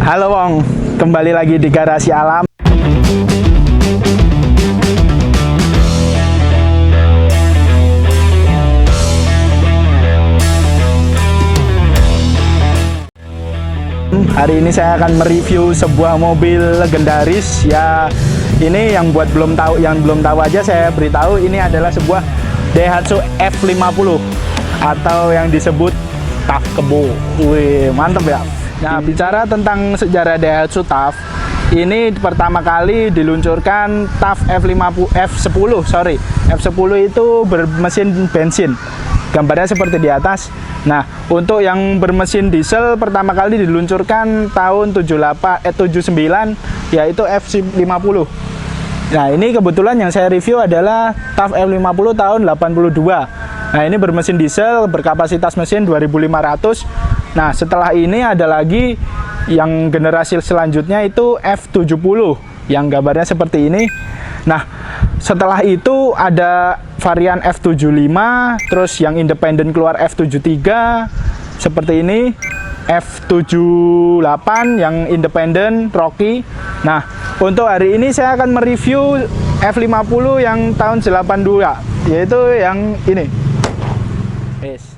Halo Wong, kembali lagi di Garasi Alam. Hari ini saya akan mereview sebuah mobil legendaris ya. Ini yang belum tahu aja saya beritahu, ini adalah sebuah Daihatsu F50 atau yang disebut TAF Kebo. Wih, mantep ya. Nah, bicara tentang sejarah Daihatsu TAF, ini pertama kali diluncurkan TAF F10 itu bermesin bensin. Gambarnya seperti di atas. Nah, untuk yang bermesin diesel pertama kali diluncurkan tahun 79 yaitu F50. Nah, ini kebetulan yang saya review adalah TAF F50 tahun 82. Nah, ini bermesin diesel, berkapasitas mesin 2500. Nah, setelah ini ada lagi yang generasi selanjutnya itu F70 yang gambarnya seperti ini. Nah, setelah itu ada varian F75, terus yang independen keluar F73 seperti ini, F78 yang independen Rocky. Nah, untuk hari ini saya akan mereview F50 yang tahun 82, yaitu yang ini. Yes.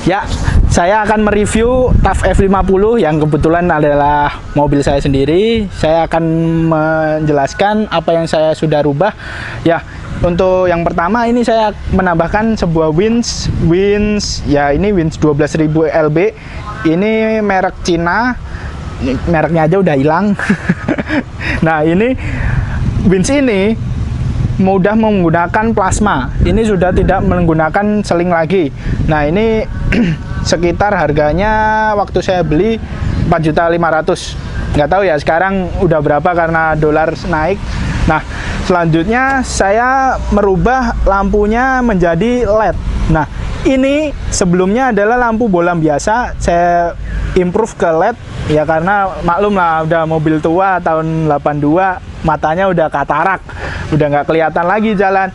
Ya, saya akan mereview TAF F50 yang kebetulan adalah mobil saya sendiri. Saya akan menjelaskan apa yang saya sudah rubah. Ya, untuk yang pertama ini saya menambahkan sebuah winch ya, ini winch 12.000 lb. Ini merek Cina. Mereknya aja udah hilang. Nah, ini winch ini mudah menggunakan plasma. Ini sudah tidak menggunakan seling lagi. Nah, ini sekitar harganya waktu saya beli 4.500.000. Nggak tahu ya sekarang udah berapa karena dolar naik. Nah, selanjutnya saya merubah lampunya menjadi LED. Nah, ini sebelumnya adalah lampu bolam biasa, saya improve ke LED ya, karena maklum lah udah mobil tua tahun 82, matanya udah katarak, udah nggak kelihatan lagi jalan.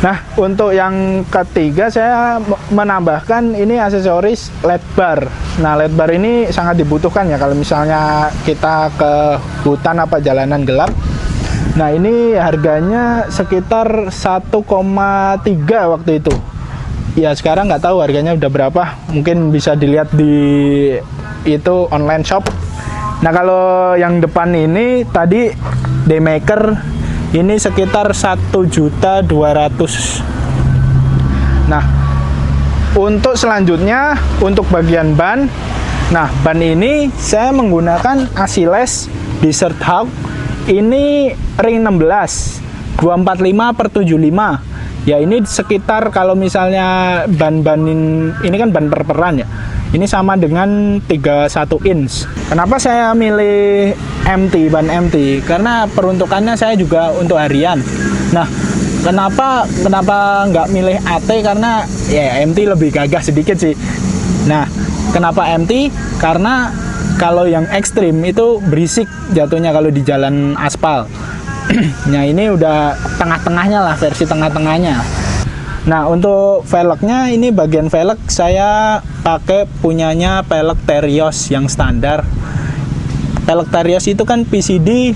Nah, untuk yang ketiga saya menambahkan ini aksesoris LED bar. Nah, LED bar ini sangat dibutuhkan ya kalau misalnya kita ke hutan apa jalanan gelap. Nah, ini harganya sekitar 1,3 waktu itu. Ya, sekarang nggak tahu harganya udah berapa. Mungkin bisa dilihat di itu online shop. Nah, kalau yang depan ini tadi Daymaker ini sekitar 1.200.000. Nah, untuk selanjutnya untuk bagian ban. Nah, ban ini saya menggunakan Asiles Desert Hawk. Ini ring 16 245/75. Ya, ini sekitar kalau misalnya ban-ban ini kan ban per-peran ya. Ini sama dengan 31 inch. Kenapa saya milih MT, ban MT? Karena peruntukannya saya juga untuk harian. Nah, kenapa nggak milih AT? Karena ya MT lebih gagah sedikit sih. Nah, kenapa MT? Karena kalau yang ekstrim itu berisik jatuhnya kalau di jalan aspal. Nah, ini udah tengah-tengahnya lah, versi tengah-tengahnya. Nah, untuk velgnya ini bagian velg saya pakai punyanya pelek Terios yang standar. Pelek Terios itu kan PCD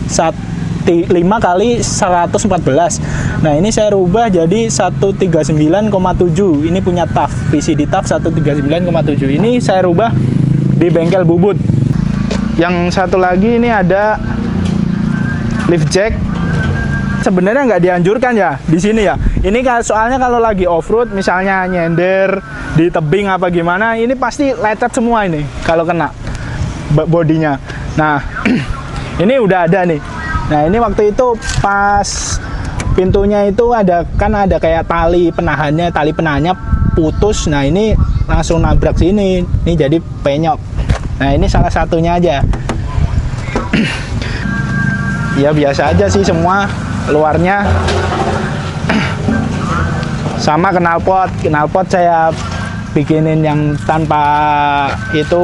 5x114. Nah, ini saya rubah jadi 139,7. Ini punya TAF, PCD TAF 139,7. Ini saya rubah di bengkel Bubut. Yang satu lagi ini ada lift jack. Sebenarnya nggak dianjurkan ya di sini ya. Ini soalnya kalau lagi off road, misalnya nyender di tebing apa gimana, ini pasti lecet semua ini kalau kena bodinya. Nah, ini udah ada nih. Nah, ini waktu itu pas pintunya itu ada kayak tali penahannya putus. Nah ini langsung nabrak sini, ini jadi penyok. Nah ini salah satunya aja. Ya biasa aja sih semua luarnya. Sama knalpot saya bikinin yang tanpa itu,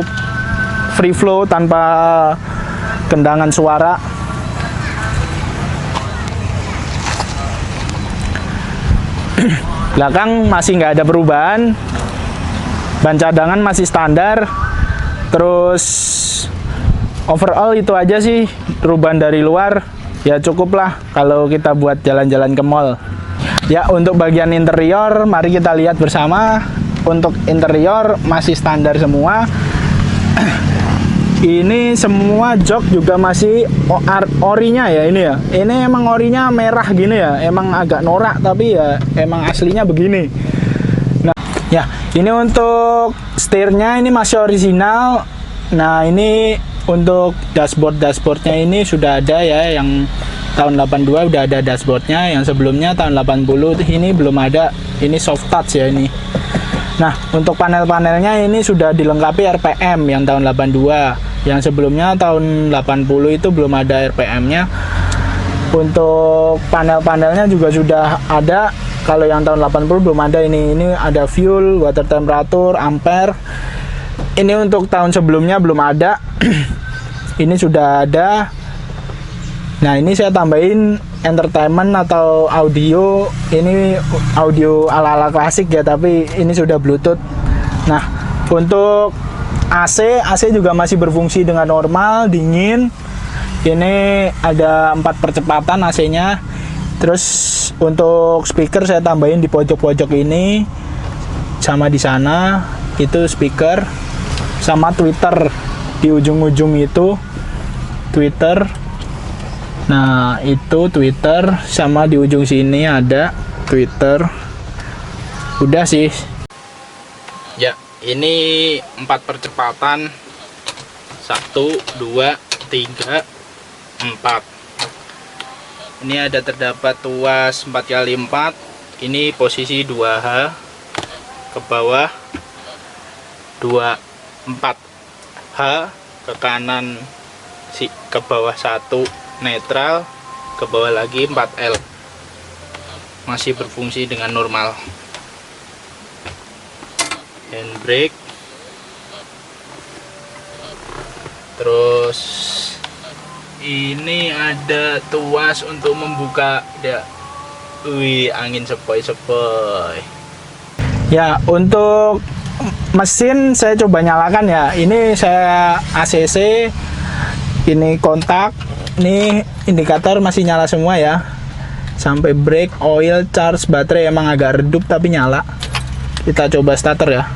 free flow, tanpa gendangan suara. Belakang masih nggak ada perubahan, ban cadangan masih standar. Terus overall itu aja sih perubahan dari luar. Ya cukup lah kalau kita buat jalan-jalan ke mall. Ya untuk bagian interior mari kita lihat bersama. Untuk interior masih standar semua. Ini semua jok juga masih orinya ya ini ya. Ini emang orinya merah gini ya. Emang agak norak tapi ya emang aslinya begini. Nah ya ini untuk setirnya ini masih original. Nah ini untuk dashboardnya ini sudah ada ya, yang tahun 82 udah ada dashboardnya. Yang sebelumnya tahun 80 ini belum ada. Ini soft touch ya ini. Nah untuk panel-panelnya ini sudah dilengkapi RPM yang tahun 82. Yang sebelumnya tahun 80 itu belum ada RPM-nya. Untuk panel-panelnya juga sudah ada. Kalau yang tahun 80 belum ada. Ini ada fuel, water temperature, ampere. Ini untuk tahun sebelumnya belum ada. Ini sudah ada. Nah ini saya tambahin entertainment atau audio. Ini audio ala-ala klasik ya, tapi ini sudah Bluetooth. Nah untuk AC juga masih berfungsi dengan normal, dingin. Ini ada 4 percepatan AC-nya. Terus untuk speaker saya tambahin di pojok-pojok ini, sama di sana itu speaker, sama tweeter di ujung-ujung itu tweeter. Nah itu tweeter, sama di ujung sini ada tweeter. Udah sih ya. Ini 4 percepatan, 1, 2, 3, 4. Ini ada terdapat tuas 4x4. Ini posisi 2H ke bawah, 4H ke kanan, ke bawah 1 netral, ke bawah lagi 4L. Masih berfungsi dengan normal. Handbrake, terus ini ada tuas untuk membuka ya. Wih, angin sepoi-sepoi ya. Untuk mesin saya coba nyalakan ya. Ini saya ACC, ini kontak, ini indikator masih nyala semua ya. Sampai brake, oil, charge, baterai emang agak redup tapi nyala. Kita coba starter ya.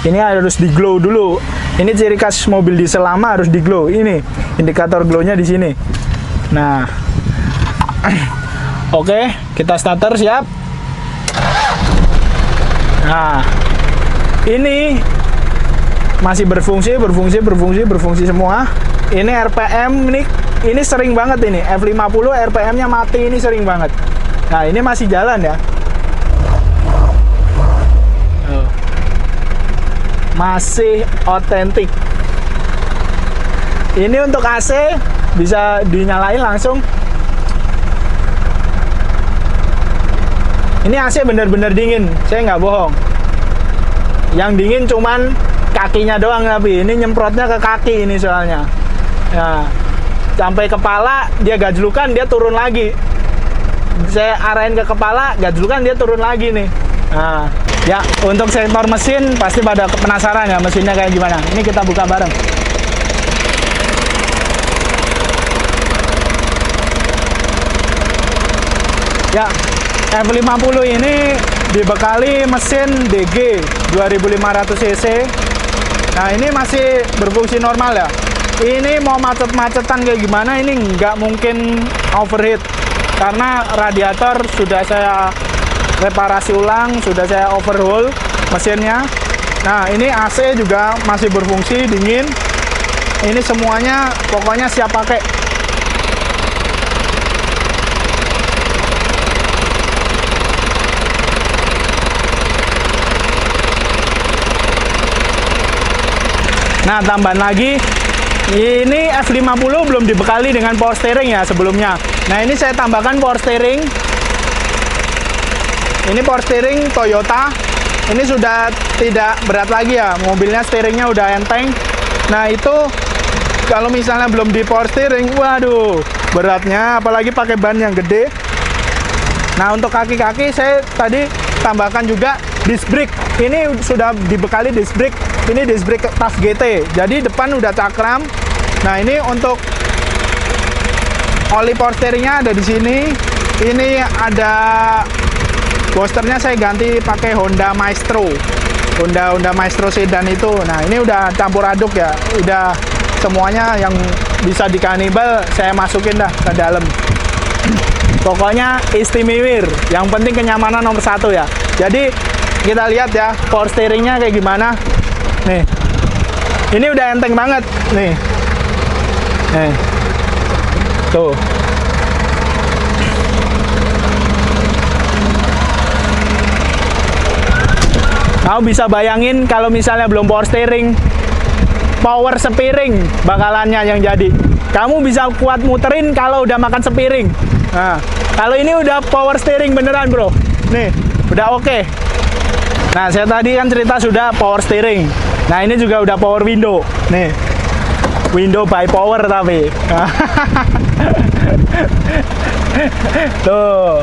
Ini harus di glow dulu. Ini ciri khas mobil diesel lama, harus di glow. Ini indikator glownya di sini. Nah, oke, kita starter, siap. Nah, ini masih berfungsi semua. Ini RPM ini sering banget ini. F50 RPM-nya mati, ini sering banget. Nah, ini masih jalan ya. Masih otentik. Ini untuk AC bisa dinyalain langsung. Ini AC bener-bener dingin, saya nggak bohong. Yang dingin cuman kakinya doang, tapi ini nyemprotnya ke kaki ini soalnya. Nah, sampai kepala dia gajlukan, dia turun lagi. Saya arahin ke kepala, gajlukan, dia turun lagi nih. Nah, ya untuk sektor mesin pasti pada penasaran ya mesinnya kayak gimana. Ini kita buka bareng. Ya, F50 ini dibekali mesin DG 2500 cc. Nah ini masih berfungsi normal ya. Ini mau macet-macetan kayak gimana, ini nggak mungkin overheat karena radiator sudah saya reparasi ulang, sudah saya overhaul mesinnya. Nah ini AC juga masih berfungsi dingin. Ini semuanya pokoknya siap pakai. Nah, tambahan lagi, ini F50 belum dibekali dengan power steering ya sebelumnya. Nah, ini saya tambahkan power steering. Ini power steering Toyota. Ini sudah tidak berat lagi ya, mobilnya steeringnya udah enteng. Nah, itu kalau misalnya belum di power steering, waduh, beratnya, apalagi pakai ban yang gede. Nah, untuk kaki-kaki saya tadi tambahkan juga disc brake. Ini sudah dibekali disc brake. Ini disc brake TAF GT. Jadi depan udah cakram. Nah, ini untuk oli power steeringnya ada di sini. Ini ada boosternya, saya ganti pakai Honda Maestro. Honda Maestro sedan itu. Nah, ini udah campur aduk ya. Udah semuanya yang bisa dikanibal saya masukin dah ke dalam. Pokoknya istimewa. Yang penting kenyamanan nomor satu ya. Jadi kita lihat ya power steeringnya kayak gimana. Nih, ini udah enteng banget nih. Nih, tuh. Kamu bisa bayangin kalau misalnya belum power steering, power sepiring bakalannya yang jadi. Kamu bisa kuat muterin kalau udah makan sepiring. Nah, kalau ini udah power steering beneran bro. Nih, udah oke. Nah, saya tadi kan cerita sudah power steering. Nah, ini juga udah power window. Nih, window by power tapi. Tuh,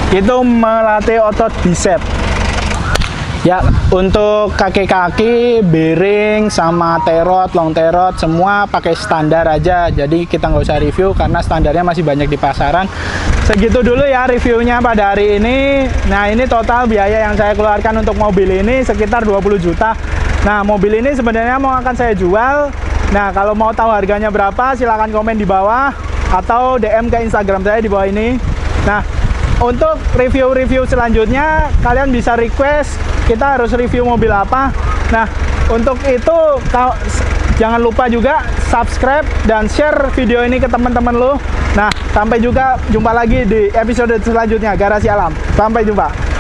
itu melatih otot bicep. Ya, untuk kaki-kaki, bearing, sama terot, long terot, semua pakai standar aja. Jadi kita nggak usah review karena standarnya masih banyak di pasaran. Segitu dulu ya reviewnya pada hari ini. Nah, ini total biaya yang saya keluarkan untuk mobil ini sekitar 20 juta. Nah, mobil ini sebenarnya mau akan saya jual. Nah, kalau mau tahu harganya berapa, silahkan komen di bawah atau DM ke Instagram saya di bawah ini. Nah, untuk review-review selanjutnya, kalian bisa request kita harus review mobil apa. Nah, untuk itu jangan lupa juga subscribe dan share video ini ke teman-teman lo. Nah, sampai jumpa lagi di episode selanjutnya Garasi Alam. Sampai jumpa.